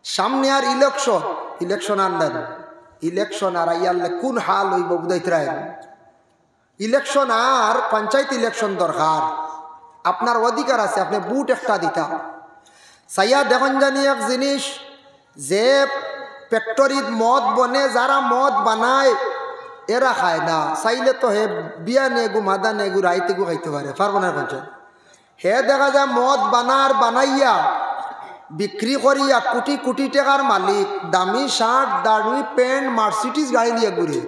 সামনে আর ইলেকশন আনলেন, ইলেকশন আর আইয়ালে কোন হাল হইব বুঝাইতে। ইলেকশন আর পঞ্চায়েত ইলেকশন দরকার, আপনার অধিকার আছে, আপনি বুট একটা দিতা। সাইয়া দেখুন জানি এক জিনিস, যে ফ্যাক্টরিত মদ বনে, যারা মদ বানায় এরা খায় না, চাইলে তো হে বিয়া নেগু মাদা নেগু রাইতেগু খাইতে পারবো না। বলছেন হে দেখা যায় মদ বানাইয়া বিক্রি করিয়া কোটি কোটি টাকার মালিক, দামি শার্ট দামি প্যান্ট মার্সিডিজ গাড়ি নিয়ে ঘুরে।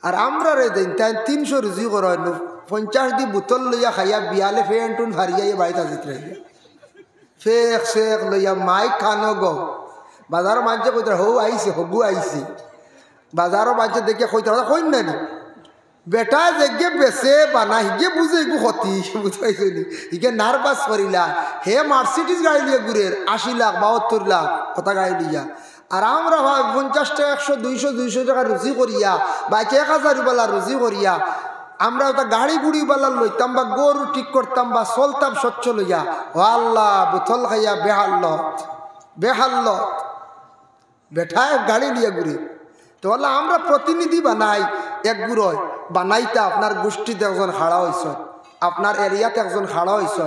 আর আমরা রে দিন 300 রুজি করেন, 50 দি বোতল লইয়া খাইয়া বিয়ালে ফেন্টুন ভারিয়া বাড়িতে আসিত রহিয়া ফেক শেখ লইয়া মাইক খানো গো। বাজারও মাঝে কইতে হৌ আইসি হগু আইসি, বাজারও মাঝে দেখে কইতে কইন না নি বেটা যে বেছে বানা হিগে বুঝে এগু ক্ষতি বুঝাইছে নি, হিগে নার্ভাস করিলা। হে মার্সিডিজ গাড়ি নিয়ে ঘুরে 80 লাখ 72 লাখ কথা গাড়ি দিয়া। আর আমরা 50 টাকা 100 200 টাকা রুজি করিয়া বা 1000 রুপালা রুজি করিয়া আমরা ওটা গাড়ি গুড়ি বালা লইতাম বা গরু ঠিক করতাম বা চলতাম স্বচ্ছ লইয়া। ও আল্লাহ বোতল খাইয়া বেহাল্ল বেঠায় গাড়ি নিয়ে ঘুরে। তো বললো আমরা প্রতিনিধি বানাই, এক গুড়োয় বানাইতা আপনার গোষ্ঠীতে একজন খাড়া হয়েছ, আপনার এরিয়াতে একজন খাড়া হয়েছ,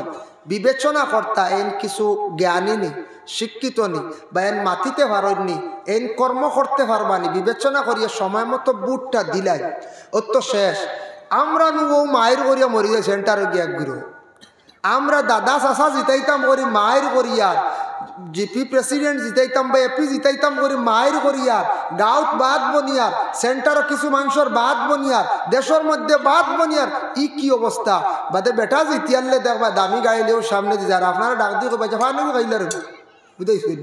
বিবেচনা কর্তা এন কিছু জ্ঞানী নি, শিক্ষিত নি, বা এন মাতিতে পারেননি, এন কর্ম করতে পারবানি, বিবেচনা করিয়া সময় মতো বুটটা দিলাই, ওর তো শেষ। আমরা ও মায়ের করিয়া মরি যায় সেন্টারে গিয়ে এক গুড়ো, আমরা দাদা চাষা জিতাইতাম করি মায়ের করিয়া, জিপি প্রেসিডেন্ট জিতাইতাম বা এপি জিতাইতাম করি মায়ের করিয়ার, গাঁত বাদ বনিয়ার, সেন্টারও কিছু মানুষের বাদ বনিয়ার, দেশের মধ্যে বাদ বনিয়ার। ই কি অবস্থা বাদে বেটা জিতিয়ালে দেখবা দামি গাড়িলেও সামনে দিয়ে যারা আপনারা ডাক দিয়ে কইবা ফানি গাইলে বুঝাইছেন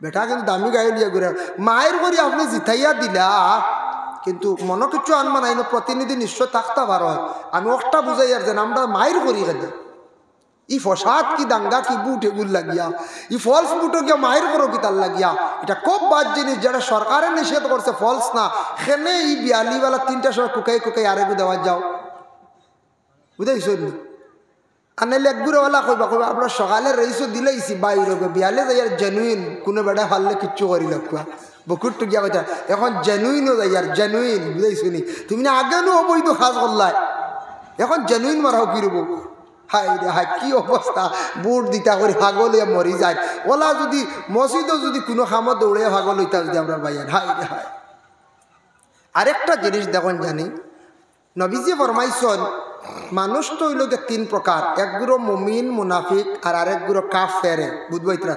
বেটা কিন্তু দামি গাড়ি লিয়ে ঘুরে মায়ের করি আপনি জিতাইয়া দিলা, কিন্তু মনে কিছু আনমান আইন প্রতিনিধি নিশ্চয় থাকতে পারো। আমি একটা বুঝাই আর যেন আমরা মায়ের করি খেতে ই ফসাদ কি দাঙ্গা কি বুট এগুল লাগিয়া, ই ফলস বুটো গিয়া মায়ের করো কি তার লাগিয়া, এটা খুব বাদ জিনিস যেটা সরকারে নিষেধ করছে ফলস না। সেনে ই বিয়ালিওয়ালা 3টার সময় কুকাই আরেগু দেওয়া যাও বুঝাইছ নি। আনাইলে একগুড়োওয়ালা কইবা আপনার সকালে রইসো দিলেইছি বাইরে বিয়ালে যাই আর জেনুইন কোনো বেটা ফাললে কিচ্ছু করি লক্ষা বকুট গিয়া কথা এখন জেনুইনও যাই আর জেনুইন বুঝাইছ নি। তুমি না আগে নো অবৈধ খাস করলাই, এখন জেনুইন মারাও কিরব। হাই রে হাই কি অবস্থা, বুট দিতা করে হাগলিয়া মরি যায়। ওলা যদি মসজিদও যদি কোনো খামত দৌড়ে হাগল হইতা যদি আমরা বাইয়ান হাই রে হাই। আরেকটা জিনিস দেখুন জানি নবীজি ফরমাইছেন মানুষ তো হইল 3 প্রকার, এক গুরো মুমিন মুনাফিক আর আরেক গুরো কাফেরে বুঝবাইতরা।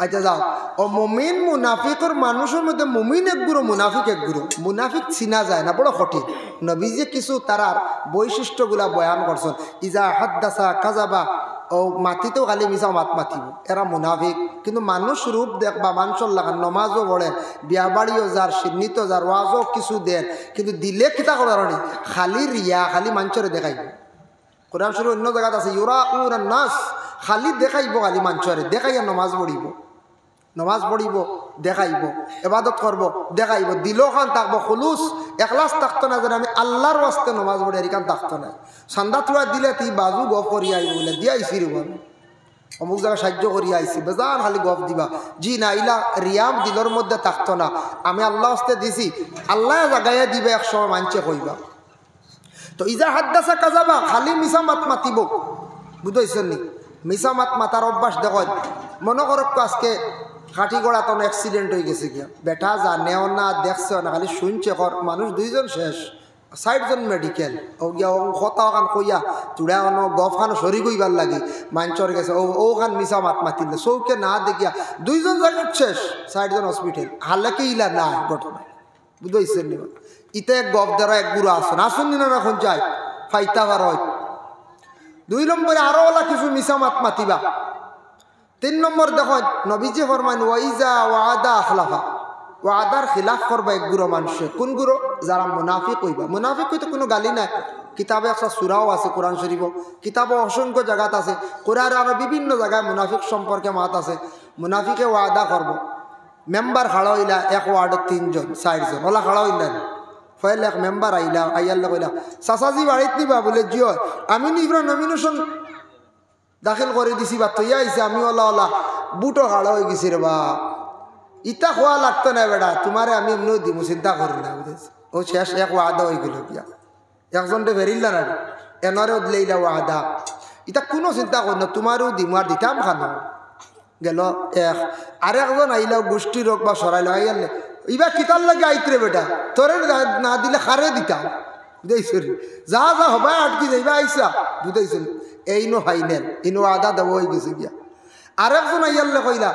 আচ্ছা যাও ও মুমিন মুনাফিকর মানুষের মধ্যে মুমিন এক গুরো মুনাফিক এক গুরো, মুনাফিক চিনা যায় না বড় কঠিন। নবীজি কিছু তারার বৈশিষ্ট্যগুলা বয়ান করছেন, ইজা হাদ্দাসা কাজাবা ও মাতিতেও খালি মিশা মাতিব এরা মুনাফিক। কিন্তু মানুষ রূপ দেখবা মানুষের লাগান নমাজও পড়েন, বিয়া বাড়িও যার সিন্নিত যার ওয়াজও কিছু দেন, কিন্তু দিলে কিতা করার নেই খালি রিয়া, খালি মানুষরে দেখাইব। কোরআন শরীফ অন্য জায়গাত আছে ইউরা উরা নাস, খালি দেখাইব, খালি মানুষরে দেখাইয়া নমাজ পড়িব দেখাইব, এবাদত করব দেখাইব, দিল খান থাকবো খুলুস একলাস থাকতো না যেন আমি আল্লাহর ওয়াস্তে নমাজ পড়ি এরিকান থাকতো না। সান্দা তুলা দিলে তুই বাজু গপ করি আইব বলে দিয়ে আইসি রে আমি অমুক জায়গায় সাহায্য করি আইসি বেজান খালি গপ দিবা জি না, ইলা রিয়াম দিলর মধ্যে থাকতো না। আমি আল্লাহ ওয়াস্তে দিছি, আল্লাহ জাগাইয়া দিবে এক সময় মানছে কইবা। তো ইজা হাদ্দাসা কাজাবা খালি মিশা মাতিব বুঝাইছেন নি। মিশা মাতার অভ্যাস দেখো, মনে করো আজকে কাঠিগড়া তো অ্যাক্সিডেন্ট হয়ে গেছে গিয়া, বেটা জানেও না দেখছে না খালি শুনছে, মানুষ 2 জন শেষ, 60 জন মেডিকেল ও গিয়া ও কথা ওখান কইয়া চূড়া অন গফ খান সরি কইবার লাগে মাঞ্চর গেছে ও খান মিশা মাতিলে চৌকে না দেখিয়া 2 জন জায়গা শেষ, 60 জন হসপিটাল হালেকে ইলা না ঘটনা বুঝাইছেন নি। ইতে এক গফ দ্বারা এক গুরু আসুন আসুন না এখন চাই ফাইতা বার হয়। 2 নম্বরে আরো ওলা কিছু মিশা মাতিবা। 3 নম্বর দেখো নবীজি ফরমান ওয়াইজা ওয়াদা আখলাফা, ওয়াদার খিলাফ করবা এক গুরো মানুষে। কোন গুরো? যারা মুনাফিক হইবা। মুনাফিক হইতে কোনো গালি নাই, কিতাবে একটা সূরাও আছে কোরআন শরীফ, কিতাবে অসংখ্য জায়গাত আছে, কোরআনে আরো বিভিন্ন জায়গায় মুনাফিক সম্পর্কে মাত আছে। মুনাফিকে ওয়াদা করব, মেম্বার খাড়া হইলা এক ওয়ার্ডত 3 জন 4 জন ওলা খাড়া হইলেন, ফেল এক মেম্বার আইলা আইয়াল্লা কইলা চাচাজি বাড়িত নিবা বলে জিও আমি নিব্রা নমিনেশন দাখিল করে দিছি বা তৈয়া আইসে আমি ওলা বুটো কালো হয়ে গেছি রে বা ইটা খোয়া লাগতো না বেটা তোমারে আমি এমনিও দিব চিন্তা করি না বুঝেছি ও শেষ এক ওয়াদা হয়ে গেল গিয়া একজনটা বেরিল না এনারেও দিলে ওয়াদা ইটা কোনো চিন্তা করি না তোমারও দিম আর দিতাম খানো গেল এক আরেকজন আইলাও গোষ্ঠী রোগ বা সরাইল আইয়ালে ইবা কিতার লাগে আইতরে বেটা তোরে না দিলে খারে দিতাম বুঝাইছি যা যা হবা আটকি যাইবা আইসা বুঝাইছেন এই নো ফাইনাল ইনো আদা দেব হয়ে গেছে গিয়া আরেকজন আইয়ালে কইলা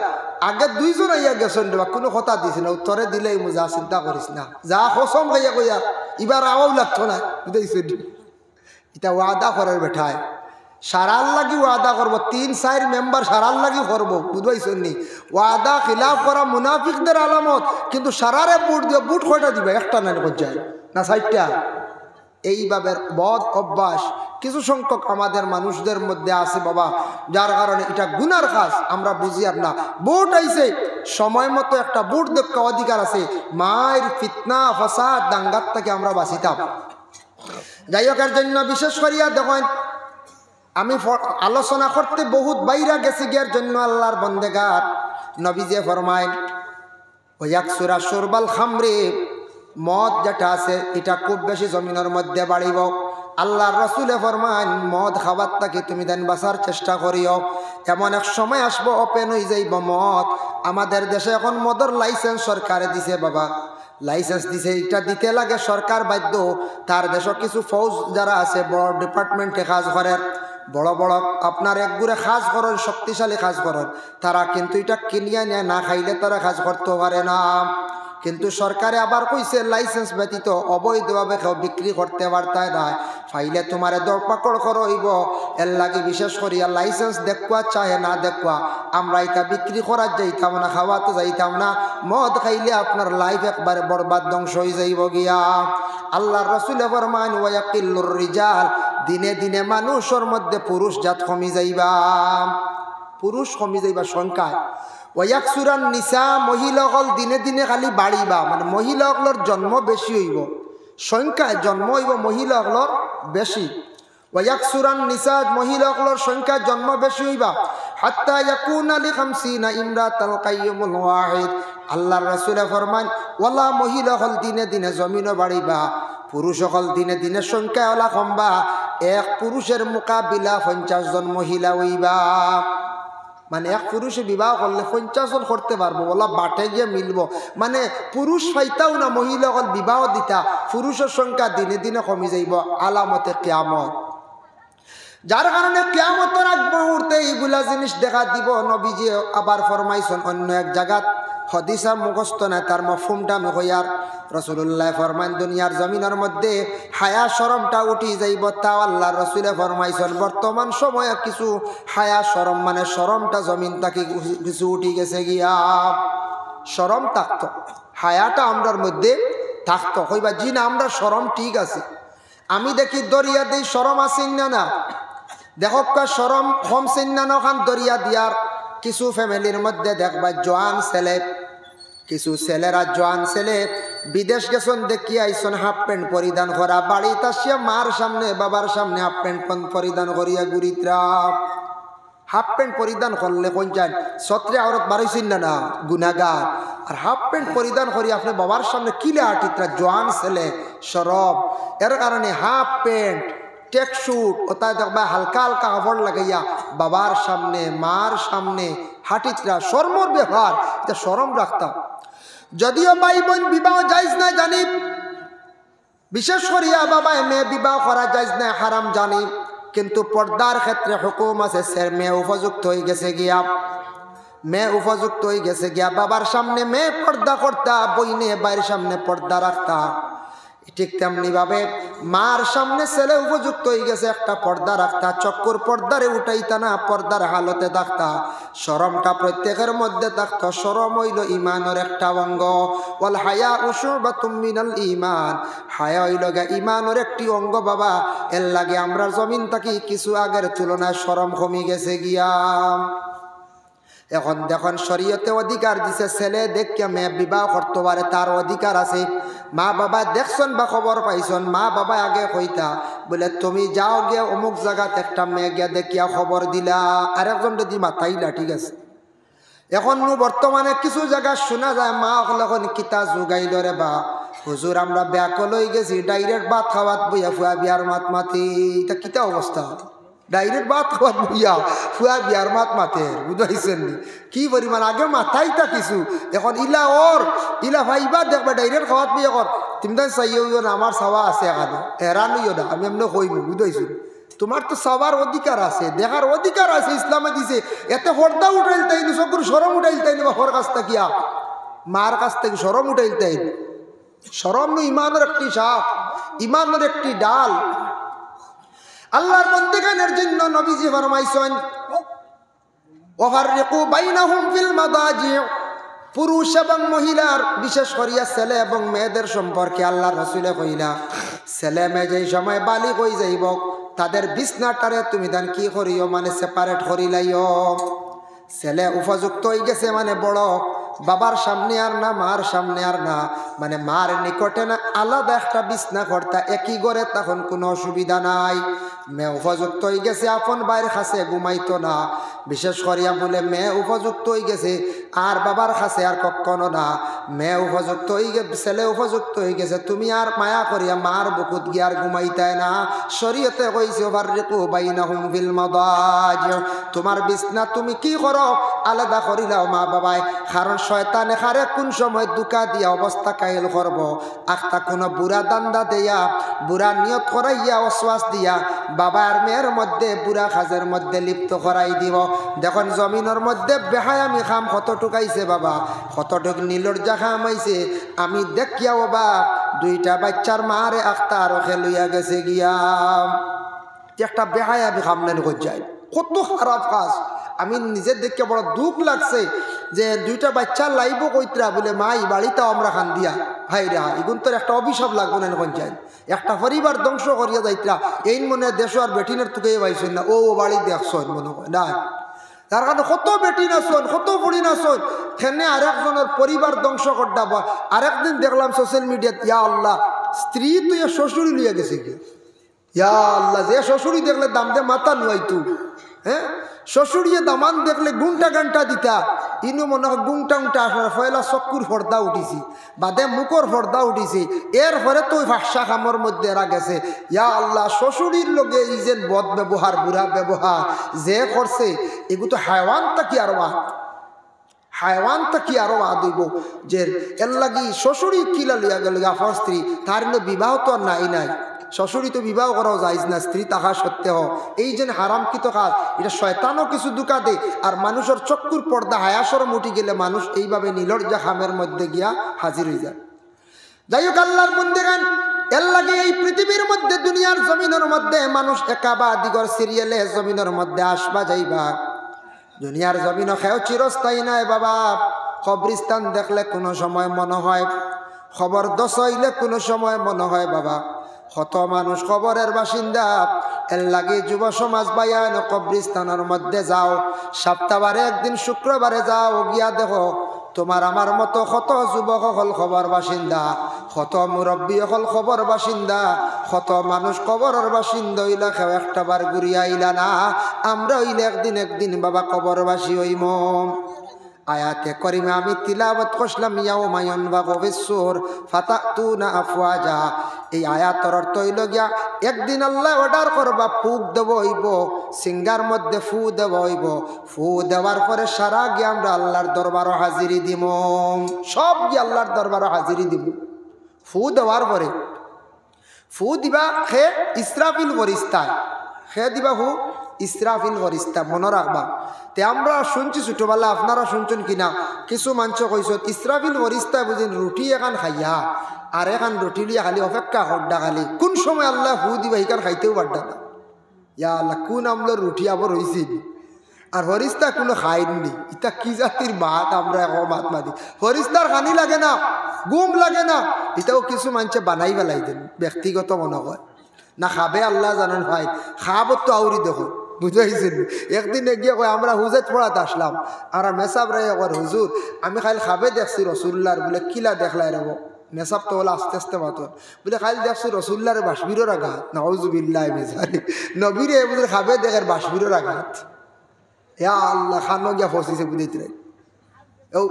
আগে দুইজন আইয়া গেছেন দেবা কোনো কথা দিছে না উত্তরে দিলেই যা চিন্তা করিস না যা কসম খাইয়া কইয়া এবার আওয়াও লাগতো না বুঝাইছি এটা ওয়াদা করার বেঠায় সারার লাগি ওয়াদা করবো 3-4 মেম্বার সারার লাগি করবো বুঝবাইছেন নি ওয়াদা খিলাফ করা মুনাফিকদের আলামত কিন্তু সারারে বুট দিয়ে বুট কয়টা দিবে একটা না যায় না 60টা এইভাবে বদ অভ্যাস কিছু সংখ্যক আমাদের মানুষদের মধ্যে আছে বাবা যার কারণে এটা গুনার কাজ আমরা বুঝি আর না বুট আইছে সময় মতো একটা বুট দেখা অধিকার আছে মায়ের ফিতনা ফসাদ দাঙ্গার থেকে আমরা বাঁচিতাম যাই হোক এর জন্য বিশেষ করিয়া দেখেন আমি আলোচনা করতে বহুত বাইরা গেছি গিয়ার জন্য আল্লাহর বন্দেগার নবীজি ফরমায় ওয়াকসুরা শুরবাল খামরে মদ যেটা আছে এটা খুব বেশি জমিনের মধ্যে বাড়িব আল্লাহর রাসূলে ফরমান মদ খাবার থেকে তুমি দেন বাঁচার চেষ্টা করিও এমন এক সময় আসবো ওপেন হয়ে যাইব মদ আমাদের দেশে এখন মদের লাইসেন্স সরকারে দিছে বাবা লাইসেন্স দিছে এটা দিতে লাগে সরকার বাধ্য তার দেশে কিছু ফৌজ যারা আছে বড় ডিপার্টমেন্টে কাজ করে বড় বড় আপনার একগুড়ে কাজ করেন শক্তিশালী কাজ করেন তারা কিন্তু এটা কিনিয়া নিয়ে না খাইলে তারা কাজ করতে পারে না কিন্তু সরকারে আবার কইছে লাইসেন্স ব্যতীত অবৈধভাবে কেউ বিক্রি করতে পারতায় না ফাইলে তোমারে দরপাকড় করইব এর লাগে বিশেষ করিয়া লাইসেন্স দেখুয়া চাহে না দেখুয়া আমরা এটা বিক্রি করার যাইতাম না খাওয়াতে যাইতাম না মদ খাইলে আপনার লাইফ একবারে বরবাদ ধ্বংস হয়ে যাইব গিয়া আল্লাহর রাসূলে ফরমান ওয়াকিল্লুর রিজাল দিনে দিনে মানুষের মধ্যে পুরুষ জাত কমি যাইবা সংখ্যায় ওয়াকসুরান নিসা মহিলাসকল দিনে দিনে খালি বাড়িবা মানে মহিলাসকলের জন্ম বেশি হইব সংখ্যায় জন্ম হইব মহিলাসকলের বেশি ওয়াকসুরান নিসা মহিলাসকলের সংখ্যা জন্ম বেশি হইবা হাত্তা ইয়াকুনা লি 50 ইমরাতাল কাইয়ুমুল ওয়াহিদ আল্লাহর রাসূলে ফরমান ওয়ালা মহিলাসকল দিনে দিনে জমিনে বাড়িবা পুরুষসকল দিনে দিনে সংখ্যা ওলা কমবা এক পুরুষের মোকাবিলা 50 জন মহিলা হইবা মানে এক পুরুষে বিবাহ করলে 50 জন করতে পারবো বলা বাটে গিয়ে মিলব মানে পুরুষ পাইতাও না মহিলা হল বিবাহ দিতা পুরুষের সংখ্যা দিনে দিনে কমে যাইব আলামতে কিয়ামত যার কারণে কিয়ামতের আগ মুহূর্তে এইগুলা জিনিস দেখা দিব নবীজি আবার ফরমাইছেন অন্য এক জায়গাত হাদিসা মুখস্থ না তার মফহুমটা মহয়ার রাসূলুল্লাহ ফরমান দুনিয়ার জমিনের মধ্যে হায়া শরমটা উঠি যাইব তাও আল্লাহর রাসূলে ফরমাইছেন বর্তমান সময়ে কিছু হায়া শরম মানে শরমটা জমিন থেকে কিছু উঠি গেছে গিয়া শরম থাকতো হায়াটা আমরার মধ্যে থাকতো কইবা জি না আমরা শরম ঠিক আছে আমি দেখি দরিয়া দেই শরম আসেন না দেখো শরম কম চিন্না নখান দরিয়া দিয়ার কিছু ফ্যামিলির মধ্যে দেখবা জোয়ান ছেলে কিছু ছেলেরা জোয়ান ছেলে বিদেশ গেছেন দেখি আইসন হাফ প্যান্ট পরিধান করা বাড়িতে আসিয়া মার সামনে বাবার সামনে হাফ প্যান্ট পরিধান করিয়া গুরিত্রা হাফ প্যান্ট পরিধান করলে পঞ্চান সত্রে আওরত বাড়াইছেন না গুনাগার আর হাফ প্যান্ট পরিধান করি আপনি বাবার সামনে কিলে আটিত্রা জোয়ান ছেলে সরব এর কারণে হাফ প্যান্ট টেক শুট ওটাই দেখবা হালকা হালকা কাপড় লাগাইয়া বাবার সামনে মার সামনে হাঁটিতরা শর্মর ব্যবহার এটা শরম রাখতাম যদিও ভাই বোন বিবাহ যাইজ না জানি বিশেষ করিয়া বাবা মেয়ে বিবাহ করা যাইজ না হারাম জানি কিন্তু পর্দার ক্ষেত্রে হুকুম আছে মেয়ে উপযুক্ত হয়ে গেছে গিয়া বাবার সামনে মেয়ে পর্দা করতা বইনে বাইরের সামনে পর্দা রাখতা ঠিক তেমনি ভাবে মার সামনে ছেলে উপযুক্ত হয়ে গেছে একটা পর্দা রাখতা চক্কর পর্দারে উঠাইতা না পর্দার হালতে থাকতা শরমটা প্রত্যেকের মধ্যে থাকতো শরম হইল ইমানের একটা অঙ্গ ওয়াল হায়া উশুবাতুম মিনাল ঈমান হায়া হইল ইমানের একটি অঙ্গ বাবা এর লাগে আমরা জমিন থাকি কিছু আগের তুলনায় শরম কমে গেছে গিয়া এখন দেখুন শরীয়তে অধিকার দিছে ছেলে দেখিয়া মেয়ে বিবাহ করতে পারে তার অধিকার আছে মা বাবা দেখছেন বা খবর পাইছেন মা বাবা আগে কইতা বলে তুমি যাও গিয়ে অমুক জায়গাতে একটা মেয়ে গিয়া দেখিয়া খবর দিলা আর একজন যদি মাথাইলা ঠিক আছে এখন বর্তমানে কিছু জায়গা শোনা যায় মা এখন কিতা যোগাইল রে বা হুজুর আমরা ব্যাকল হয়ে গেছি ডাইরেক্ট ভাত খাওয়াত বইয়া ফুয়া বিয়ার মাত মাতি এটা কিতা অবস্থা ডাইরেক্ট ভাত খাওয়াত বইয়া ফুয়া বিয়ার মাত মাতে বুঝাইছেন নি কি পরিমাণ আগে মাথাইটা কিছু এখন ইলা ভাইবা দেখবা ডাইরেক্ট খাওয়াত বইয়া কর তুমি তাই চাইও না আমার চাওয়া আছে এখানে হেরানইও না আমি এমনি কইব বুঝাইছি তোমার তো সবার অধিকার আছে দেখার অধিকার আছে ইসলামে দিছে এতে হর্দা উঠাইল তাই নি চকুর সরম উঠাইল তাই নি বা হর কাছ থেকে মার কাছ থেকে সরম উঠাইল তাই সরম নু ইমানের একটি শাখ ইমানের একটি ডাল আল্লাহর বন্দেগানের জন্য নবীজি ফরমাইছেন ওয়াফাররিকু বাইনাহুম ফিল মাদাজি পুরুষ এবং মহিলার বিশেষ করিয়া ছেলে এবং মেয়েদের সম্পর্কে আল্লাহর রাসূল কইলা ছেলে মেয়ে যেই সময় বালিগ হই যাইব তাদের বিছনাটারে তুমি দান কি করিও মানে সেপারেট করিলাইও ছেলে উপযুক্ত হয়ে গেছে মানে বড় বাবার সামনে আর না মার সামনে আর না মানে মার নিকটে না আলাদা একটা বিছনা করতা একই ঘরে তখন কোনো অসুবিধা নাই মেয়ে উপযুক্ত হয়ে গেছে আপন বাইরের কাছে ঘুমাইতো না বিশেষ করিয়া বলে মেয়ে উপযুক্ত হয়ে গেছে আর বাবার কাছে আর কখনো না মেয়ে উপযুক্ত হয়ে গেছে ছেলে উপযুক্ত হয়ে গেছে তুমি আর মায়া করিয়া মার বুকুত গিয়ে আর ঘুমাইতাই না শরীয়তে কইছে ফাররিকু বাইনাহুম ফিল মাদাজি তোমার বিছনা তুমি কি করো আলাদা করিলাও মা বাবায় কারণ শয়তানে খারে কোন সময় দুকা দিয়া অবস্থা কাহিল করব আখতা কোনো বুড়া দান্দা দিয়া বুড়া নিয়ত করাইয়া অশ্বাস দিয়া বাবা আর মেয়ের মধ্যে বুড়া কাজের মধ্যে লিপ্ত করাই দিব দেখুন জমিনের মধ্যে বেহায়ামি খাম কত টুকাইছে বাবা কতটুক নীলর্জা খামাইছে আমি দেখিয়া বাবা দুইটা বাচ্চার মারে আখতা আরো খেলুইয়া গেছে গিয়া একটা বেহায়ামি খাম নেন যায় কত খারাপ কাজ আমি নিজের দেখে বড় দুঃখ লাগছে যে দুইটা বাচ্চা লাইব কইতরা বলে মা এই বাড়িতে আমরা খান দিয়া হাই রে এগুন তোর একটা অভিশাপ লাগবো না পঞ্চায়েত একটা পরিবার ধ্বংস করিয়া যাইতরা এই মনে দেশ আর বেটিনের তুকে পাইছেন না ও বাড়ি দেখছেন মনে হয় না তার কারণে কত বেটি নাচন কত বুড়ি নাচন সেনে আরেকজনের পরিবার ধ্বংস করতে আরেকদিন দেখলাম সোশ্যাল মিডিয়াত ইয়া আল্লাহ স্ত্রী তুই শ্বশুরি লিয়ে গেছে কি ইয়া আল্লাহ যে শ্বশুরি দেখলে দাম দে মাথা নুয়াইতু হ্যাঁ শ্বশুরিয়ে দামান দেখলে গুংটা গানটা দিতা ইনু মনে হয় গুংটা উংটা আসার ফয়লা চকুর ফর্দা উঠিছি বাদে মুখর ফর্দা উঠিছি এরপরে তুই ভাষা খামর মধ্যে এরা গেছে ইয়া আল্লাহ শ্বশুরির লগে এই যে বদ ব্যবহার বুড়া ব্যবহার যে করছে এগুলো তো হায়ওয়ানটা কি আরো হায়ওয়ানটা কি আরো আদইব যে এর লাগি শ্বশুরি কিলা লিয়া গেল আফর স্ত্রী তার বিবাহ তো আর নাই শ্বশুরি তো বিবাহ করাও যাইজ না স্ত্রী তাহা সত্ত্বেও এই যে হারামকৃত কাজ এটা শয়তানও কিছু দুকা দে আর মানুষের চক্ষুর পর্দা হায়াসর মুটি গেলে মানুষ এইভাবে নীলর্জা খামের মধ্যে গিয়া হাজির হয়ে যায় যাই হোক আল্লাহর বন্দেগান এর লাগে এই পৃথিবীর মধ্যে দুনিয়ার জমিনের মধ্যে মানুষ একা বা দিগর সিরিয়ালে জমিনের মধ্যে আসবা যাইবা দুনিয়ার জমিন খেয়েও চিরস্থায়ী নাই বাবা কবরিস্তান দেখলে কোনো সময় মনে হয় খবর দশ হইলে কোনো সময় মনে হয় বাবা কত মানুষ খবরের বাসিন্দা এর লাগে যুব সমাজ বায়ান কবরিস্তানের মধ্যে যাও সপ্তাহবারে একদিন শুক্রবারে যাও গিয়া দেখো তোমার আমার মতো কত যুবক হল খবর বাসিন্দা কত মুরব্বী হল খবর বাসিন্দা কত মানুষ খবরের বাসিন্দা হইলা কেউ একটা বার ঘুরিয়া আইলা না আমরা হইলে একদিন বাবা কবরবাসী হইম আয়াতে করিমে আমি তিলাওয়াত করলাম ইয়াউমা ইয়ানফাখু ফিস-সূর ফাতাতুনা আফওয়াজা এই আয়াতের অর্থ হইল গিয়া একদিন আল্লাহ অর্ডার করবা ফুক দেব হইব সিঙ্গার মধ্যে ফু দেব হইব ফু দেওয়ার পরে সারা গিয়ে আমরা আল্লাহর দরবারে হাজিরি দিব সব গিয়ে আল্লাহর দরবারে হাজিরি দিব ফু দেওয়ার পরে ফু দিবা খে ইসরাফিল ফরিস্তা খে দিবা ফু ইসরাফিল ফরিস্তা মনে রাখবা তে আমরা শুনছি ছোটবেলা আপনারা শুনছেন কিনা কিছু মানুষ কইস ইসরাফিল ফরিস্তা বুঝিন রুটি এখান খাইয়া আর এখান রুটি লিয়া খালি অপেক্ষা হড্ডা খালি কোন সময় আল্লাহ ফু দিবা এখান খাইতেও পারডা না ইয়া আল্লাহ কোন আমলের রুটি আবার হয়েছে আর ফরিস্তা কোনো খাইনি ইটা কি জাতির ভাত আমরা এখন ভাত মাতি ফরিস্তার খানি লাগে না গুম লাগে না এটাও কিছু মানুষে বানাই পেলাই দেন ব্যক্তিগত মনে হয় না খাবে আল্লাহ জানেন ভাই খাবো তো আউরি দেখো বুঝাইছেন একদিন গিয়ে কয় আমরা হুজেত পড়াতে আসলাম আর মেসাব রে একবার হুজুর আমি খাইল খাবে দেখছি রসুল্লার বলে কিলা দেখলাই রেব মেসাব তো বলে আস্তে আস্তে মাতন বলে খাইল দেখছি রসুল্লার বাসবিরোর আঘাত নাউজুবিল্লাহ মিজালি নবীরে বুঝে খাবে দেখের বাসবিরোর আঘাত ইয়া আল্লাহ খানো গিয়া ফসিছে বুঝাইতে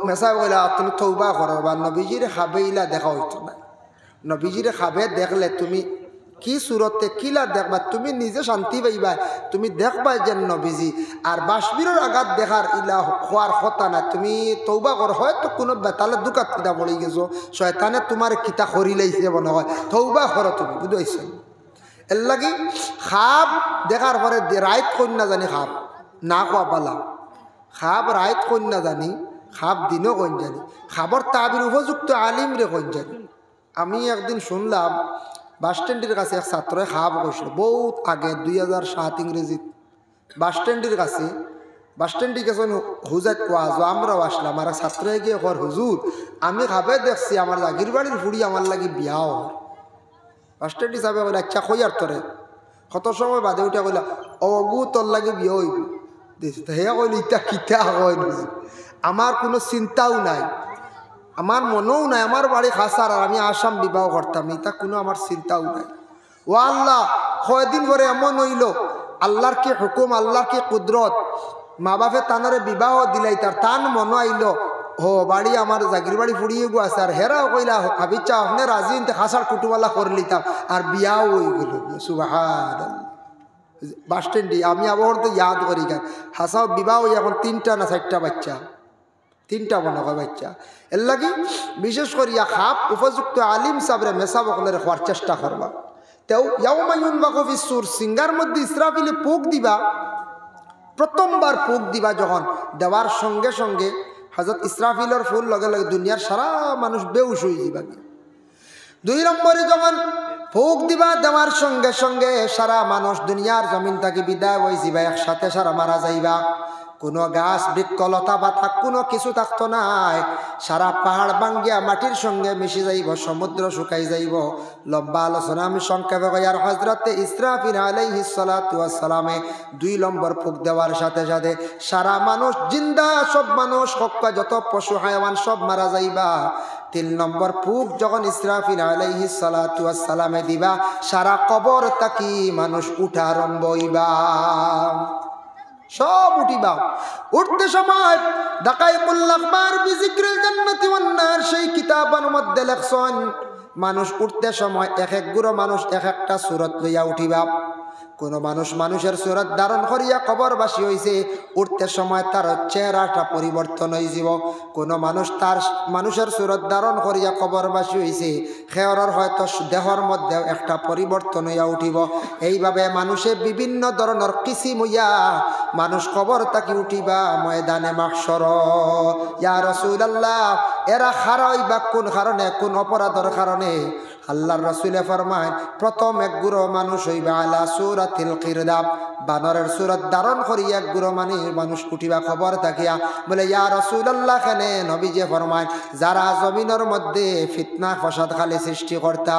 মেসা বলে তুমি তৌবা করো বা নবীজির খাবে ইলা দেখা হইতো না। নবীজির খাবে দেখলে তুমি কি সুরতে কিলা দেখবা, তুমি নিজে শান্তি পাইবা, তুমি দেখবা যে নবীজি। আর বাসবিরের আঘাত দেখার ইলা হওয়ার কথা না। তুমি তৌবা করো, হয়তো কোনো বেতালে দুকাত কিতা পড়ে গেছো, শয়তানে তোমার কিতা করি লাইছে মনে হয়, তৌবা করো তুমি, বুঝাইছো। এর লাগি খাপ দেখার পরে রাইত কন্যা জানি খাপ না কোয়া পালা, খাপ রাইত কন্যা জানি, খাপ দিনও কন জানি, খাবার তাবির উপযুক্ত আলিম রে কন জানি। আমি একদিন শুনলাম বাস স্ট্যান্ডের কাছে এক ছাত্রই খাপ কইছিল, বহুত আগে 2007 ইংরেজিত। বাস স্ট্যান্ডের কাছে, বাস স্ট্যান্ডে গেছেন হুজাত কোয়াজ, আমরাও আসলাম। আর ছাত্রই গিয়ে কর হুজুর আমি খাবে দেখছি আমার জাগির বাড়ির ফুড়ি আমার লাগি বিয়াও। বাস স্ট্যান্ড হিসাবে কইলে আচ্ছা কইয়ার তোরে কত সময় বাদে উঠা কইলা অগু তোর লাগে বিয়ে হইব। হে কইল ইটা কিতা হয়, আমার কোনো চিন্তাও নাই, আমার মনেও নাই, আমার বাড়ি খাসার আর আমি আসাম বিবাহ করতাম, এটা কোনো আমার চিন্তাও নাই। ও আল্লাহ কয়দিন পরে এমন হইল, আল্লাহর কি হুকুম, আল্লাহর কি কুদরত, মা বাপে তানারে বিবাহ দিলাই, তার টান মনে আইল হো বাড়ি আমার জাগির বাড়ি ফুড়িয়ে গো আছে। আর হেরাও কইলা ভাবিচ্ছা আপনি রাজি খাসার কুটুমালা করে লিতাম, আর বিয়াও হয়ে গেল। সুবহানাল্লাহ। বাস স্ট্যান্ডে আমি আবার তো ইয়াদ করি গান হাসাও বিবাহ এখন 3টা না 4টা বাচ্চা, 3টা মনে হয় বাচ্চা। এর লাগি বিশেষ করিয়া খাপ উপযুক্ত আলিম সাবরে মেসা বকলের হওয়ার চেষ্টা করবা। তেও ইয়াউমায়ুন বাকুফিসুর সিঙ্গার মধ্যে ইসরাফিলে পোক দিবা, প্রথমবার পোক দিবা যখন দেওয়ার সঙ্গে সঙ্গে হযরত ইসরাফিলের ফুল লগে লগে দুনিয়ার সারা মানুষ বেউস হয়ে যাবা। 2 নম্বরে যখন ফুক দিবা দেওয়ার সঙ্গে সঙ্গে সারা মানুষ দুনিয়ার জমিন থেকে বিদায় হয়ে যাবা, একসাথে সারা মারা যাইবা। কোনো গাছ বৃক্ষ লতা পাতা কোনো কিছু থাকতো নাই, সারা পাহাড় ভাঙ্গিয়া মাটির সঙ্গে মিশে যাইব, সমুদ্র শুকাই যাইব। লম্বা আলোচনা আমি সংক্ষেপে কইয়ার হযরতে ইসরাফিল আলাইহিস সালাতু ওয়াস সালামে 2 নম্বর ফুক দেওয়ার সাথে সাথে সারা মানুষ জিন্দা, সব মানুষ হক্কা যত পশু হায়াওয়ান সব মারা যাইবা। 3 নম্বর ফুক যখন ইসরাফিল আলাইহিস সালাতু ওয়াস সালামে দিবা, সারা কবর তাকি মানুষ উঠা আরম্ভ হইবা, সব উঠিবা। উঠতে সময় দাকাইকুল আখবার বিজিক্রিল জান্নাতি ওয়ান নার, সেই কিতাবের মধ্যে লেখছেন মানুষ উঠতে সময় এক এক গুরো মানুষ এক একটা সূরত লইয়া উঠিবা। কোনো মানুষ মানুষের সূরত ধারণ করিয়া কবরবাসী হইছে, উঠতে সময় তার চেহারাটা পরিবর্তন হয়ে যাব। কোনো মানুষ তার মানুষের সূরত ধারণ করিয়া কবরবাসী হইছে, খেয়রের হয়তো দেহর মধ্যে একটা পরিবর্তন হইয়া উঠিব। এইভাবে মানুষে বিভিন্ন ধরনের কিসিম হইয়া মানুষ কবর তাকি উঠিবা ময়দানে মাহশর। ইয়া রাসূলুল্লাহ এরা খারাইবা কোন কারণে, কোন অপরাধের কারণে? আল্লাহর রাসূলে ফরমায় প্রথম এক গুরো মানুষ হইবা আলা সূরাতিল কিরদাব, বানরের সূরত ধারণ করিয়া এক গুরো মানুষ উঠিবা খবর থাকিয়া। বলে ইয়া রাসূলুল্লাহ কেন? নবীজি ফরমায় যারা জমিনের মধ্যে ফিতনা ফসাদ খালি সৃষ্টি করতা,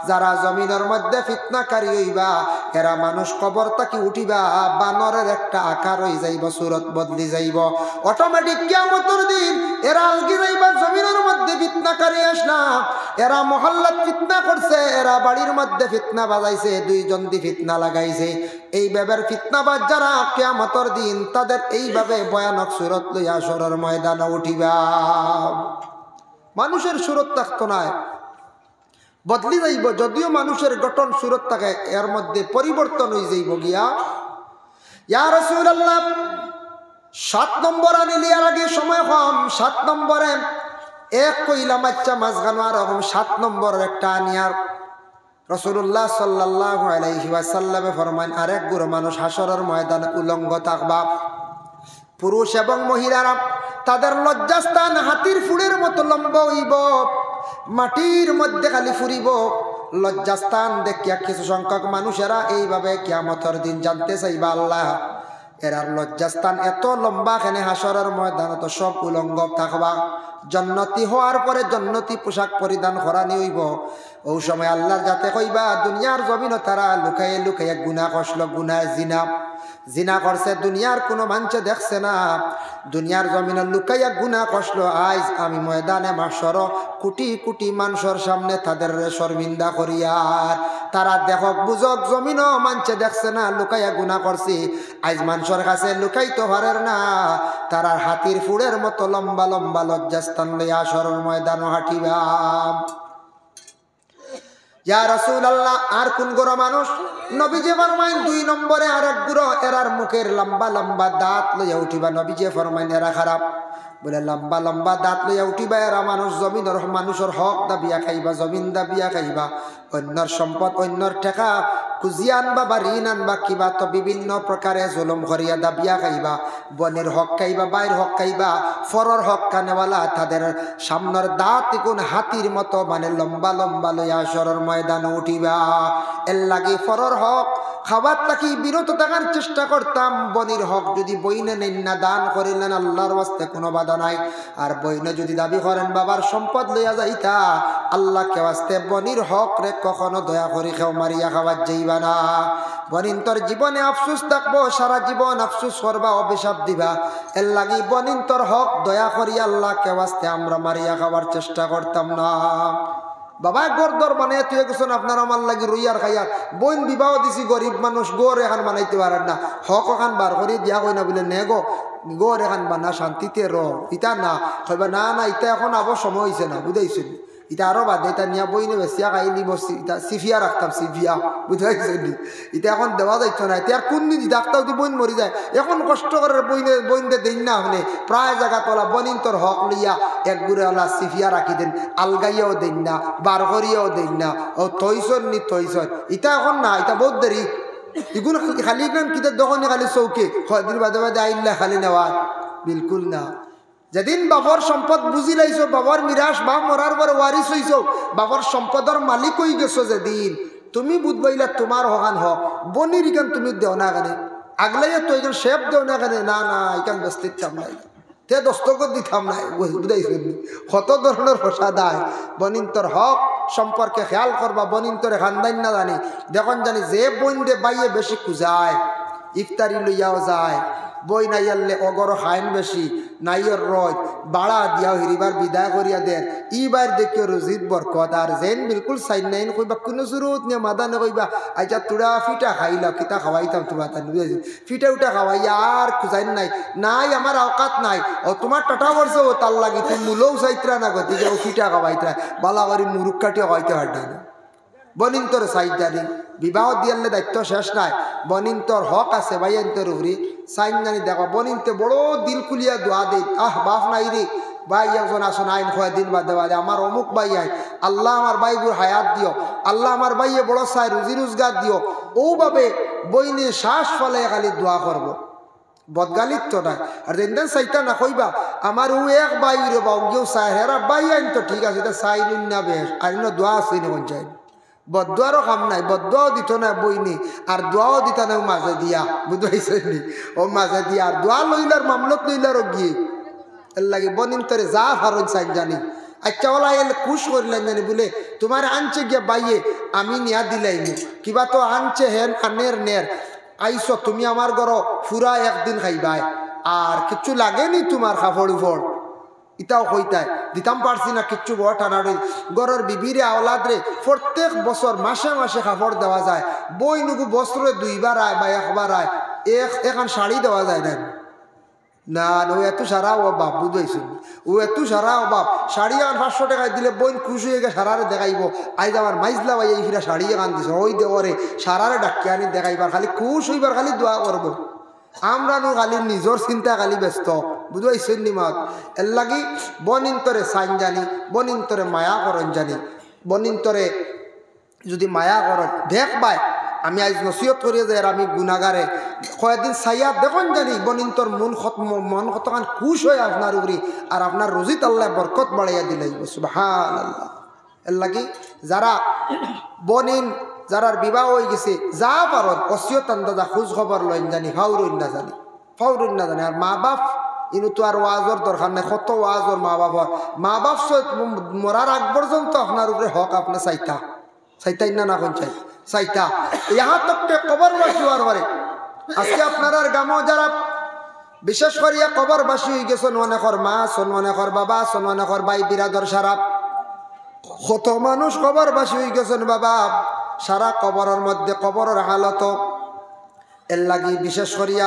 যারা জমিনের মধ্যে ফিতনাকারী হইবা, এরা মানুষ কবর তাকি উঠিবা বানরের একটা আকার হয়ে যাইব, সূরত বদলি যাইব। অটোমেটিক কিয়ামতের দিন এরা আলগি যাইবা জমিনের মধ্যে ফিতনাকারী আসনা, এরা মহল্লাত ফিতনা করছে, এরা বাড়ির মধ্যে ফিতনা বাজাইছে, 2 জন দি ফিতনা লাগাইছে। এই ব্যাপার ফিতনাবাজ যারা কিয়ামতের দিন তাদের এইভাবে ভয়ানক সূরত লইয়া হাশরের ময়দানে উঠিবা। মানুষের সূরত থাকতো না, বদলি যাইব। যদিও মানুষের গঠন সূরত থাকে, এর মধ্যে পরিবর্তন হয়ে যাইব গিয়া। ইয়া রাসূলুল্লাহ 7 নম্বর আনিলিয়ার আগে সময় কম, 7 নম্বরে এক কইলাম আচ্ছা মাঝখানো আর রকম 7 নম্বর একটা আনিয়ার রাসূলুল্লাহ সাল্লাল্লাহু আলাইহি ওয়াসাল্লামে ফরমান আরেক গুরু মানুষ হাশরের ময়দানে উলঙ্গ থাকবা। পুরুষ এবং মহিলারা তাদের লজ্জাস্থান হাতির ফুড়ের মতো লম্বা হইব, মাটির মধ্যে খালি ফুরিব। লজ্জাস্থান দেখিয়া কিছু সংখ্যক মানুষেরা এইভাবে কিয়ামতের দিন জানতে চাইবা আল্লাহ এরার লজ্জাস্থান এত লম্বা, কেন হাশরের ময়দানে তো সব উলঙ্গ থাকবা। জন্নতি হওয়ার পরে জন্নতি পোশাক পরিধান করানি হইব। ওই সময় আল্লাহর যাতে কইবা দুনিয়ার জমিন তারা লুকাইয়ে লুকাইয়ে গুনাহ করছিল, গুনাহ জিনা জিনা করছে দুনিয়ার কোনো মানুষে দেখছে না, দুনিয়ার জমিনে লুকাইয়া গুনাহ করলো। আজ আমি ময়দানে মাশর কোটি কোটি মানুষের সামনে তাদের শর্মিন্দা করিয়ার তারা দেখক বুঝক জমিনও মানুষে দেখছে না লুকাইয়া গুনাহ করছি। আজ মানুষের কাছে লুকাইতে পারের না, তারার হাতির ফুড়ের মতো লম্বা লম্বা লজ্জাস্থান লইয়া সরল ময়দানও হাঁটিবা। ইয়া রাসূলুল্লাহ, আর কোন গোড়া মানুষ? নবীজি ফরমাইন 2 নম্বরে আরেক গুড়ো, এরার মুখের লম্বা লম্বা দাঁত লইয়া উঠিবা। নবীজি ফরমাইন এরা খারাপ, বলে লম্বা লম্বা দাঁত লইয়া উঠিবা এরা মানুষ জমিনের মানুষের হক দাবিয়া খাইবা, জমিন দাবিয়া খাইবা, অন্যর সম্পদ অন্যর টাকা খুঁজিয়া আনবা বা ঋণ আনবা কিবা তো বিভিন্ন প্রকারে জুলুম করিয়া দাবিয়া খাইবা, বনের হক খাইবা, বাইর হক খাইবা, ফরর হক কানেওয়ালা তাদের সামনের দাঁত কোন হাতির মতো মানে লম্বা লম্বা লইয়া সরর ময়দান উঠিবা। এর লাগে ফরর হক খাবার তাকি বিরত থাকার চেষ্টা করতাম। বনির হক যদি বইনে নেন না দান করিলেন আল্লাহর ওয়াস্তে কোনো বাধা নাই, আর বইনে যদি দাবি করেন বাবার সম্পদ লইয়া যাইতা আল্লাহকে ওয়াস্তে বনির হক রে কখনো দয়া করি খেও মারিয়া খাবার যাইবা না। বনিন তোর জীবনে আফসুস থাকবো, সারা জীবন আফসুস করবা, অভিশাপ দিবা। এর লাগি বনিন তোর হক দয়া করি আল্লাহকে ওয়াস্তে আমরা মারিয়া খাবার চেষ্টা করতাম না। বাবা গরদর বানাই তুই গেছেন আপনার আমার লাগি রইয়ার খাইয়ার বোন বিবাহ দিছি, গরিব মানুষ গোর এখান বানাইতে পারেন না, হক ওখান বার করি দিয়া কই না বলে নে গো গোর এখান বানা শান্তিতে র ইটা না কইবা না না ইটা এখন আবার সময় হয়েছে না বুঝাইছেন। এটা আরো বাদে এটা নিয়ে বইনে বেশিয়া খাইলি বসছি, এটা সিফিয়া রাখতাম সিফিয়া বুঝাইছেন। এটা এখন দেওয়া যাইত না, এটা আর কোন দিন ডাক্তার দি বইন মরি যায়। এখন কষ্ট করে বইনে দিন না হলে প্রায় জায়গা তোলা বনিন তোর হক লইয়া এক গুড়েওয়ালা সিফিয়া রাখি দেন, আলগাইয়াও দেন না, বার করিয়াও দেন না, ও থইছন নি থইছন। এটা এখন না, এটা বহুত দেরি। এগুলো খালি গান কিতা দোকানে খালি চৌকে কয়দিন বাদে বাদে আইল্লা খালি নেওয়া বিলকুল না। যেদিন বাবার সম্পদ বুঝি লাইছো, বাবার মিরাস বা মরার পরে ওয়ারিস হইছ, বাবার সম্পদের মালিক হয়ে গেছো, যেদিন তুমি বুধবাইলা তোমার হকান হক বনির ইকান তুমি দেও না কেন, আগলাইয়া তো এখান শেপ দেও না কেন, না না এখান ব্যস্ত দিতাম না, তে দস্তকত দিতাম না, বুঝাইছেন। কত ধরনের ফসা দেয়। বনিন তোর হক সম্পর্কে খেয়াল করবা, বনিন তোর খানদান না জানি দেখুন জানি যে বইন দে বাইয়ে বেশি খুঁজায়, ইফতারি লইয়াও যায়, বই নাই আনলে অগর খাইন বেশি নাইয়ের রয় বাড়া দিয়া হিরিবার বিদায় করিয়া দেন, ইবার দেখিও রুজিত বরকত। আর যেন বিলকুল সাইন নাইন কইবা কোনো জরুরত নিয়ে মাদানে কইবা আইজা তুড়া ফিটা খাইলা কিতা খাওয়াইতাম তোমার তান বুঝেছি, ফিটা উঠা খাওয়াইয়া আর খুঁজাইন নাই নাই আমার আওকাত নাই, ও তোমার টাটা করছে ও তার লাগি তুমি মূলও চাইতরা না গতিকে ও ফিটা খাওয়াইতরা বালা করি মুরুখ কাটিয়া খাওয়াইতে হাড্ডা না। বনিন তোর সাইজ জানি বিবাহ দিয়ালে দায়িত্ব শেষ নাই, বনিন তোর হক আছে ভাইয়ান তোর উপরি সাইন জানি দেখো বনিন তো বড় দিল খুলিয়া দোয়া দে, আহ বাপ নাই রে ভাই একজন আসুন আইন খোয়া দিন বাদে বাদে আমার অমুক ভাই আইন, আল্লাহ আমার ভাইগুর হায়াত দিও, আল্লাহ আমার ভাইয়ে বড় চাই রুজি রোজগার দিও, ওভাবে বইনে শ্বাস ফলে খালি দোয়া করবো, বদগালিত তো নাই। আর যেন চাইতা না কইবা আমার ও এক বাই রে বা কেউ চাই হেরা বাই আইন তো ঠিক আছে, এটা চাই নুন না বেশ আর দোয়া আছে নি কোন চাই, বদুয়ারও কাম নাই, বদুয়াও দিত না বইনি আর দোয়াও দিত না মাঝে দিয়া বুঝাইছে নি, ও মাঝে দিয়া আর দোয়া লইলার মামলত লইলার গিয়ে এর লাগে বনিন তোরে যা ফারন চাই জানি। আচ্ছা ওলা এলে খুশ করিলেন জানি বলে তোমার আনছে গিয়া বাইয়ে আমি নিয়া দিলাইনি কিবা তো আনছে হেন আনের নের আইস তুমি আমার ঘর ফুরা একদিন খাইবাই আর কিচ্ছু লাগেনি তোমার কাপড় উপড় ইটাও কইতায় দিতাম পারছি না কিচ্ছু বড় টানাড়ি গরের বিবিরে আওলাদ রে প্রত্যেক বছর মাসে মাসে কাপড় দেওয়া যায়, বই নুকু বস্ত্রে 2 বার আয় বা 1 বার আয়, এখন শাড়ি দেওয়া যায় না না ও এত সারা অভাব বুঝাইছি, ও এত সারা অভাব শাড়ি আমার 500 টাকায় দিলে বোন খুশি হয়ে গিয়ে সারারে দেখাইব, আইজ আমার মাইজলা ভাই এই ফিরা শাড়ি এখান দিছে ওই দেওয়ারে সারারে ডাকি আনি দেখাইবার খালি খুশ হইবার খালি দোয়া করবো, আমরা নো খালি নিজের চিন্তা খালি ব্যস্ত বুঝাইছেন নিমাত। এর লাগি বনিন্তরে সাইন জানি, বনিন্তরে মায়া করন জানি, বনিন্তরে যদি মায়া করন দেখ বাই আমি আজ নসিহত করিয়া যাই আর আমি গুণাগারে কয়েকদিন চাইয়া দেখুন জানি বনিন্তর মন কতখান খুশ হয় আপনার উপরি আর আপনার রুজিত আল্লাহ বরকত বাড়াইয়া দিলাই সুবহানাল্লাহ। এর লাগি যারা বনিন যারার বিবাহ হয়ে গেছে যা পারত অসিয়ত আন্দাজা খোঁজ খবর লইন জানি ফাউরইন না জানি, ফাউরইন না জানি। আর মা বাপ ইনু তো আর ওয়াজর দরকার নেই, কত ওয়াজর মা বাবার মা বাপ মরার আগ পর্যন্ত আপনার উপরে হক আপনি চাইতা চাইতাই না কোন চাই চাইতা ইহা তক কবর বাসি হওয়ার পরে আজকে আপনার গামো যারা বিশেষ করিয়া কবরবাসী হয়ে গেছেন, অনেকর মা সন, অনেকর বাবা সন, অনেকর ভাই বিরাদর সারা কত মানুষ কবরবাসী হয়ে গেছেন বাবা। সারা কবরের মধ্যে কবরের হালত এর লাগি বিশেষ করিয়া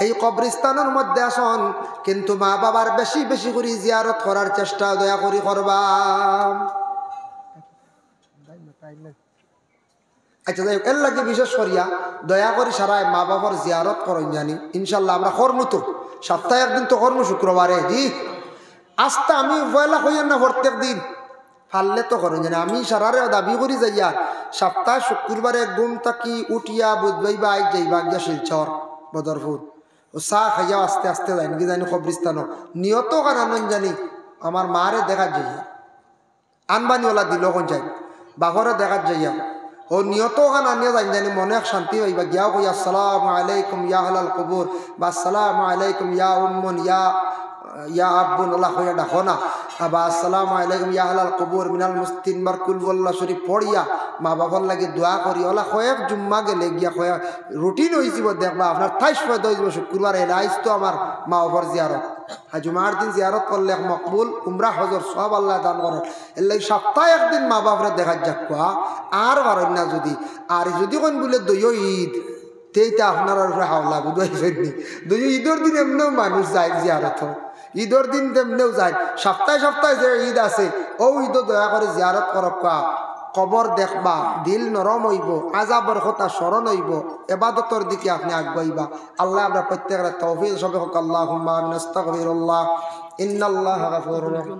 এই কবরস্থানের মধ্যে আসন, কিন্তু মা বাবার বেশি বেশি করে জিয়ারত করার চেষ্টা দয়া করি করবা। আচ্ছা যাই হোক, এর লাগে বিশেষ করিয়া দয়া করি সারাই মা বাবার জিয়ারত করেন জানি। ইনশাল্লাহ আমরা কর্ম তো সপ্তাহে একদিন তো কর্ম শুক্রবারে জি আস্তা আমি পয়লা হইয়া না প্রত্যেক দিন পারলে তো করেন জানি। আমি সারারে দাবি করি যাইয়া সপ্তাহে শুক্রবারে ঘুম থাকি উঠিয়া বুঝবাইবা আই যাইবা গিয়া শিলচর বদরপুর ও চাহ খাইয়া আস্তে আস্তে যাই নাকি জানি কবরিস্তান নিয়ত কারণ জানি আমার মারে দেখা যাইয়া আনবানিওয়ালা দিল কোন যাই বাঘরে দেখা যাইয়া ও নিয়ত গান আনিয়া যাই জানি মনে এক শান্তি হইবা গিয়াও কই আসসালামু আলাইকুম ইয়া আহলাল কবর বা আসসালামু আলাইকুম ইয়া উম্মুন ইয়া আব্বুন আল্লাহ হইয়া ডাকো না বা আসসালামু আলাইকুম ইয়া আহলাল কবর মিনাল মুস্তিনবার কুলবল্লাহ শরীফ পড়িয়া মা বাবার লাগে দোয়া করি ওলা কয়েক জুম্মা গেলে গিয়া কয়েক রুটিন হয়েছিল দেখবা আপনার 28 পয়দা হয়েছিল শুক্রবার এর আইস তো আমার মা বাবার জিয়ারত জুমার দিন জিয়ারত করলে মকবুল উমরা হজর সব আল্লাহ দান করেন। এর লাগে সপ্তাহে একদিন মা বাপরে দেখা যাক আর পারেন না যদি আর যদি কোন বলে দইও ঈদ তেইটা আপনার হাওলা বুঝাইনি দইও ঈদের দিন এমনিও মানুষ যায় জিয়ারত ঈদের দিন তেমনিও যায় সপ্তাহে সপ্তাহে যে ঈদ আছে ও ঈদও দয়া করে জিয়ারত করক কবর দেখবা দিল নরম হইব আজাবর কথা স্মরণ হইব এবাদতর দিকে আপনি আগবাইবা। আল্লাহ আমরা প্রত্যেকের তৌফিক সবে হোক আল্লাহুম্মা আমিন আস্তাগফিরুল্লাহ ইন্নাল্লাহা গাফুরুর রহিম।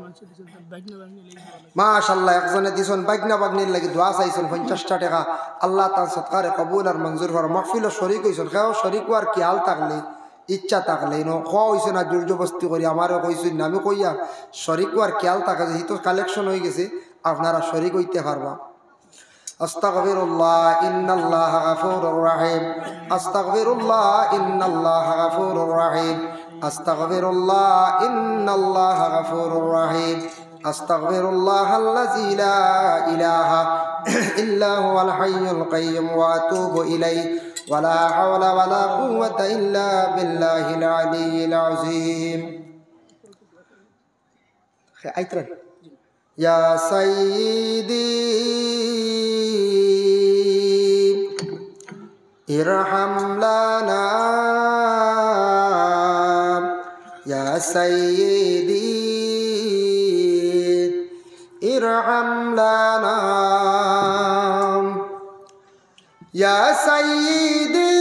মাশাআল্লাহ একজনে দিছেন বাইকনা বাগনির লাগি দোয়া চাইছেন 50 টাকা আল্লাহ তাআলা সদকারে কবুল আর মঞ্জুর কর। মাহফিল শরীক হইছেন কেউ শরীক আর কি হাল থাকলে ইচ্ছা থাকলে খোয়া হয়েছে না জোর জবস্তি করি আমারও কইছেন আমি কইয়া শরীক আর খেয়াল থাকে যেহেতু কালেকশন হয়ে গেছে আপনারা শরীক হইতে পারবা। আস্তাগফিরুল্লাহ ইন্নাল্লাহা গাফুরুর রহিম আস্তাগফিরুল্লাহ ইন্নাল্লাহা গাফুরুর রহিম আস্তাগফিরুল্লাহ ইন্নাল্লাহা গাফুরুর রহিম আস্তাগফিরুল্লাহাল্লাযী লা ইলাহা ইল্লা হুয়াল হাইয়ুল কাইয়্যুম ওয়া আতুবু ইলাইহি ওয়া লা হাওলা ওয়া লা কুওয়াতা ইল্লা বিল্লাহিল আলিয়্যিল আযীম। আইতরা ইয়া সাইয়্যিদি ইরহাম লানা ইয়া সাইয়্যিদি ইরহাম লানা ইয়া সাইয়্যিদি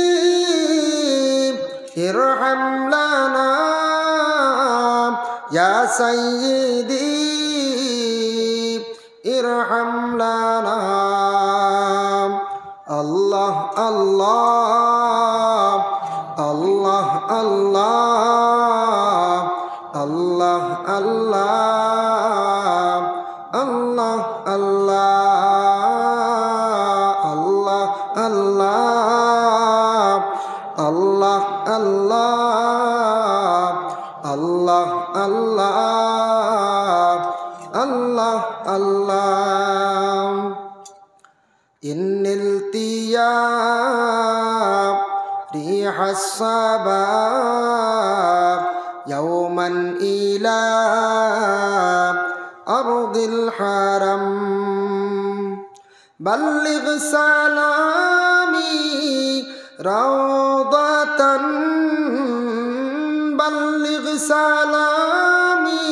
ইরহাম লানা ইয়া সাইয়্যিদি ইরহাম লানা। আল্লাহ আল্লাহ আল্লাহ আল্লাহ আল্লাহ আল্লাহ আল্লাহ আল্লাহ আল্লাহ আল্লাহ আল্লাহ আল্লাহ আল্লাহ আল্লাহ আল্লাহ। ইন্নিল তিয়াব রিহাস সাবাব ইয়াওমান ইলা আরদিল হারাম বাল্লিগ সালামি রাওদাতান বাল্লিগ সালামি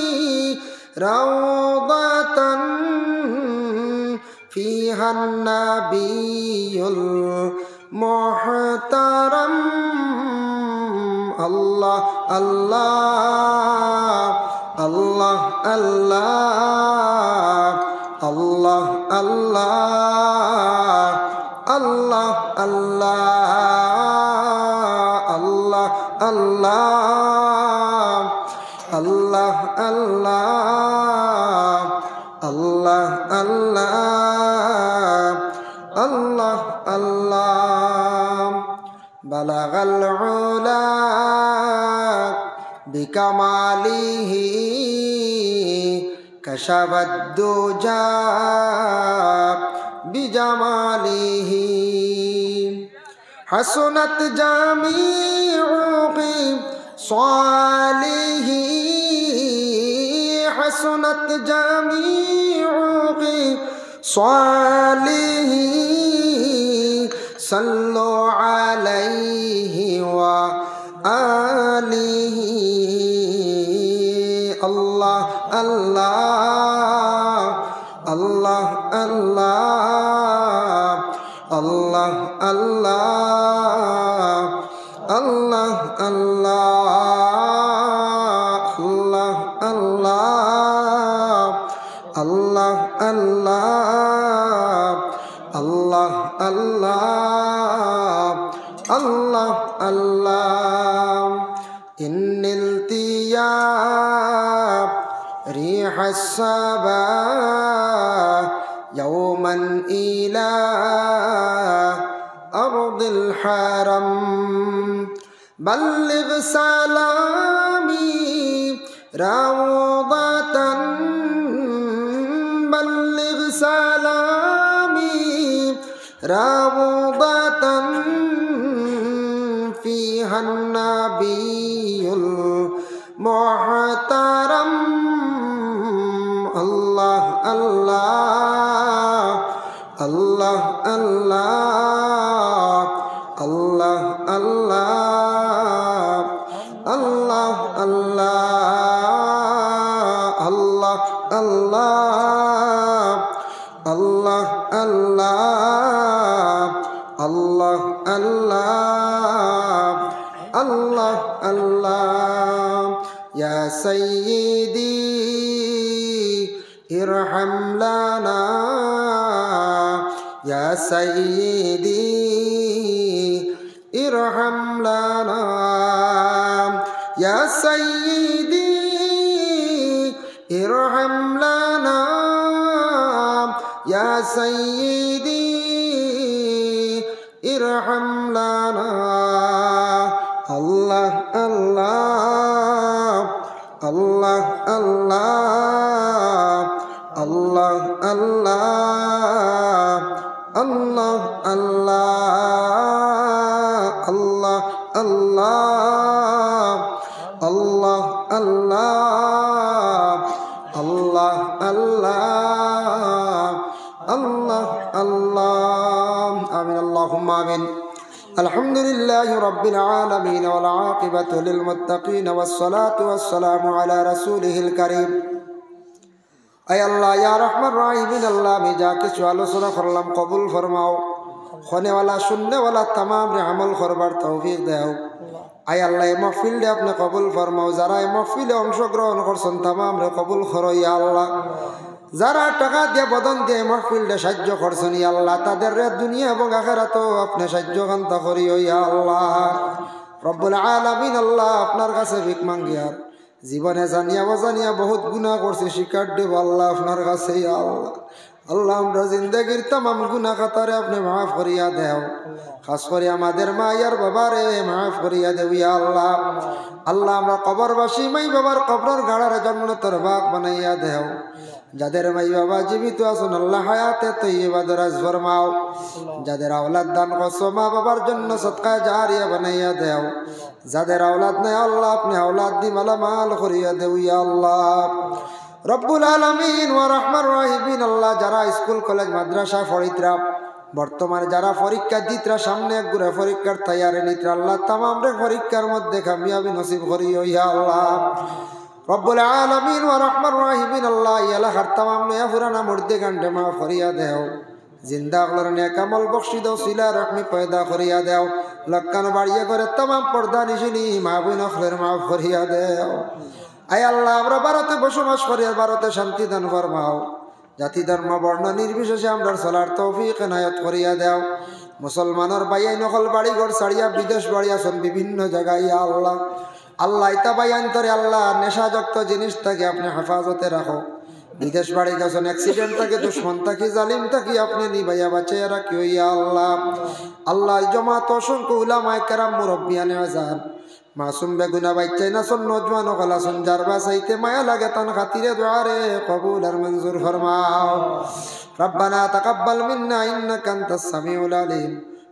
রাওদাতান ফিহান নাবিয়ুল মুহতারাম। আল্লাহ আল্লাহ আল্লাহ আল্লাহ আল্লাহ আল্লাহ আল্লাহ আল্লাহ আল্লাহ আল্লাহ আল্লাহ আল্লাহ আল্লাহ আল্লাহ বালাগাল উলা বিকামালিহি কাশাফাদ দুজা বিজামালিহি حسنت جميع خصاله حسنت جميع خصاله صلوا عليه وآله الله الله الله الله الله الله الله الله الله الله الله الله الله إن التياب ريح الصبا يوما إلى أرض الحرم بلغ سلامي روضة بلغ سلامي روضة فيها النبي المحترم الله الله الله الله الله الله الله الله الله الله الله الله الله الله يا سيدي ارحم لنا يا سيدي ارحم لنا يا سيدي ارحم لنا يا سيدي ارحم لنا الله الله الله الله الله الله الله الله الله الله الله الله الله الله الله آمين اللهم آمين الحمد لله رب العالمين والعاقبة للمتقين والصلاة والسلام على رسوله الكريم أي الله يا رحمن الرحيم الله میں جا کے چوالو سنا کرلم قبول فرماؤ ہونے والا سننے والا تمام रे अमल करবার तौफीक দাও আয় আল্লাহ এই মাহফিলটা আপনি কবুল ফরমাও যারা এই মাহফিলে অংশগ্রহণ করছেন तमाम রে কবুল করো ইয়া আল্লাহ যারা টাকা দিয়ে বদন দিয়ে মাহফিলটা সাহায্য করছেন ইয়া আল্লাহ তাদের দুনিয়া এবং আখিরাতেও আপনি সাহায্য কান্তা করিও ইয়া আল্লাহ রব্বুল আলামিন আল্লাহ আপনার কাছে ভিক মাঙ্গি আর জীবনে জানিয়া অজানিয়া বহুত গুনাহ করছি শিকার দেব আল্লাহ আপনার কাছে ইয়া আল্লাহ আল্লাহ আমরা জিন্দেগির तमाम গুনাহ খাতারে আপনি maaf করিয়া দাও খাস করে আমাদের মা আর বাবারে maaf করিয়া দেও ইয়া আল্লাহ আল্লাহ আমরা কবরবাসী মাই বাবার কবরের গাড়ার জান্নাতের বাগ বানাইয়া দাও যাদের মাই বাবা জীবিত আছেন আল্লাহ হায়াতে তৈয়বা দরাজ ফরমাও যাদের আওলাদ দান করছো মা বাবার জন্য সদকা জারিয়া বানাইয়া দাও যাদের আওলাদ নাই আল্লাহ আপনি আওলাদ দি মালামাল করিয়া দেও ইয়া আল্লাহ রব্বুল আলামিন ওয়া রহমান রহিমিন আল্লাহ যারা স্কুল কলেজ মাদ্রাসা পড়িতরা বর্তমানে যারা পরীক্ষা দিতরা সামনে একগুড়া পরীক্ষার তৈয়ারি নিতরা আল্লাহ तमाम রে পরীক্ষার মধ্যে কামিয়াবি নসিব করিও ইয়া আল্লাহ রব্বুল আলামিন ওয়া রহমান রহিমিন আল্লাহ এলাকার तमाम নয়া পুরানা মুর্দে গান্ডে মাফ করিয়া দেও জিন্দা গলর নেক আমল বখশি দাও সিলা রহমি পয়দা করিয়া দেও লক্কান বাড়িয়ে করে तमाम পর্দা নিশিনি মা বোন খলের মাফ করিয়া দেও আয় আল্লাহ আমরা ভারতে বসবাস করি আর ভারতে শান্তি দান ফরমাও জাতি ধর্ম বর্ণ নির্বিশেষে আমরা চলার তৌফিক এনায়েত করিয়া দাও মুসলমানের বাইয়াই নকল বাড়ি ঘর ছাড়িয়া বিদেশ বাড়িয়াছেন বিভিন্ন জায়গায় ইয়া আল্লাহ আল্লাহ ইতা বাইয়ান তরে আল্লাহ নেশাযুক্ত জিনিস থেকে আপনি হেফাজতে রাখো বিদেশ বাড়ি গেছেন অ্যাক্সিডেন্ট থেকে দুশ্মন থাকি জালিম থাকি আপনি নিবাইয়া বাঁচাইয়া রাখিও ইয়া আল্লাহ আল্লাহ জমাত অসংখ্য উলামায়ে কেরাম মুরব্বিয়ানে আযান মাসুম বেগুনা বাচ্চাই না সন নজওয়ান ওগলা সন জারবা সাইতে মায়া লাগে তান খাতিরে দুআ রে কবুল আর মঞ্জুর ফরমাও রব্বানা তাকাব্বাল মিন্না ইন্নাকা আনতাস সামিউল আলিম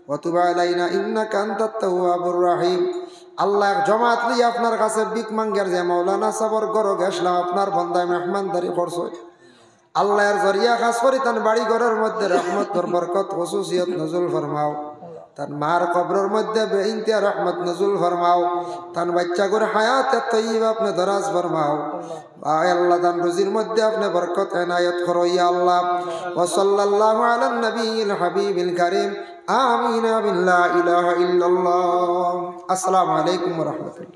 ওয়া তুব আলাইনা ইন্নাকা আনতাত তাওয়াবুর রহিম। আল্লাহ জমাত লিয়ে আপনার কাছে ভিক মাঙ্গার যে মাওলানা সাবর গরো গেছলাম, আপনার বন্দায় মেহমানদারি করছো। আল্লাহর জরিয়া খাস করি তান বাড়ি ঘরের মধ্যে রহমত বরকত খুশুসিয়ত নজুল ফরমাও। তান মার কবরের মধ্যে বেইনতিয়া রহমত নজুল ফরমাও। তান বাচ্চা করে হায়াতে তৈয়বা আপনি দরাজ ফরমাও। আয় আল্লাহ তান রুজির মধ্যে আপনি বরকত এনায়েত করো ইয়া আল্লাহ। ওয়া সাল্লাল্লাহু আলান নবিয়িল হাবিবিল কারীম। আমিন বিল্লা ইলাহা ইল্লাল্লাহ। আসসালামু আলাইকুম ওয়া রাহমাতুল্লাহ।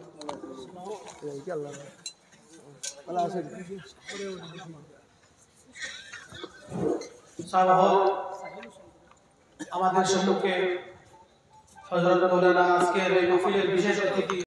আমাদের সম্মুখে হযরত মাওলানা আজকের এই মাহফিলের বিশেষ অতিথি